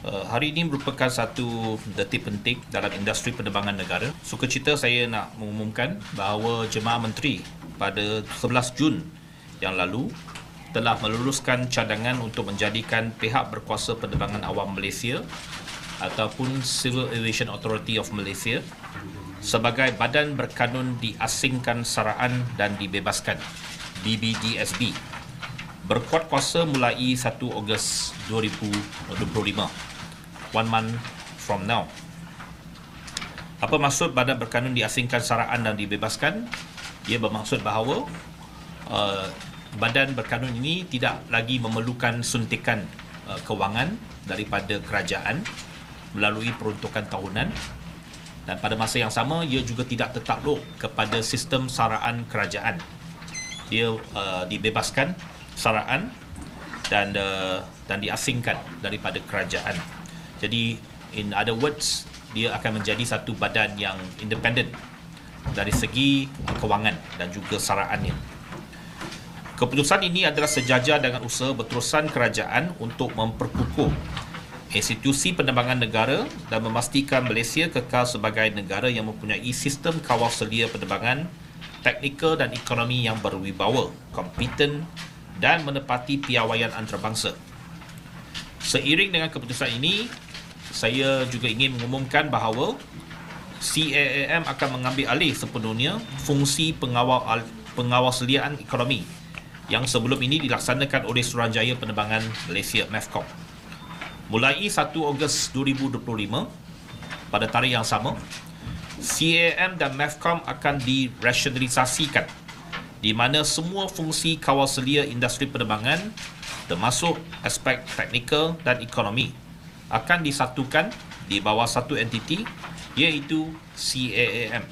Hari ini merupakan satu detik penting dalam industri penerbangan negara. Sukacita saya nak mengumumkan bahawa Jemaah Menteri pada 11 Jun yang lalu telah meluluskan cadangan untuk menjadikan pihak berkuasa penerbangan awam Malaysia ataupun Civil Aviation Authority of Malaysia sebagai badan berkanun diasingkan saraan dan dibebaskan, BBDSB, berkuat kuasa mulai 1 Ogos 2025, 1 month from now. Apa maksud badan berkanun diasingkan saraan dan dibebaskan? Ia bermaksud bahawa badan berkanun ini tidak lagi memerlukan suntikan kewangan daripada kerajaan melalui peruntukan tahunan, dan pada masa yang sama ia juga tidak tertakluk kepada sistem saraan kerajaan. Dia dibebaskan saraan dan diasingkan daripada kerajaan. Jadi in other words, dia akan menjadi satu badan yang independen dari segi kewangan dan juga saraannya. Keputusan ini adalah sejajar dengan usaha berterusan kerajaan untuk memperkukuh institusi penerbangan negara dan memastikan Malaysia kekal sebagai negara yang mempunyai sistem kawal selia penerbangan, teknikal dan ekonomi yang berwibawa, kompeten dan menepati piawaian antarabangsa. Seiring dengan keputusan ini, saya juga ingin mengumumkan bahawa CAAM akan mengambil alih sepenuhnya fungsi pengawasliaan ekonomi yang sebelum ini dilaksanakan oleh Suruhanjaya Penerbangan Malaysia MEFCOM. Mulai 1 Ogos 2025, pada tarikh yang sama, CAAM dan MEFCOM akan dirasionalisasikan, di mana semua fungsi kawal selia industri penerbangan termasuk aspek teknikal dan ekonomi akan disatukan di bawah satu entiti, iaitu CAAM.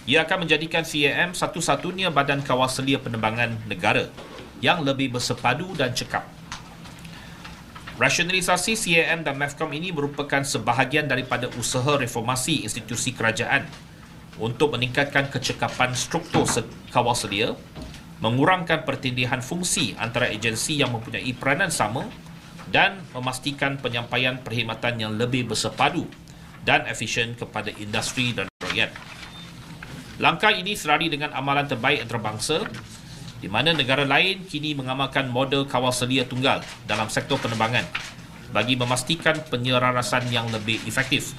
Ia akan menjadikan CAAM satu-satunya badan kawal selia penerbangan negara yang lebih bersepadu dan cekap. Rasionalisasi CAAM dan MEFCOM ini merupakan sebahagian daripada usaha reformasi institusi kerajaan untuk meningkatkan kecekapan struktur kawal selia, mengurangkan pertindihan fungsi antara agensi yang mempunyai peranan sama dan memastikan penyampaian perkhidmatan yang lebih bersepadu dan efisien kepada industri dan rakyat. Langkah ini selari dengan amalan terbaik antarabangsa, di mana negara lain kini mengamalkan model kawal selia tunggal dalam sektor penerbangan bagi memastikan penyelarasan yang lebih efektif.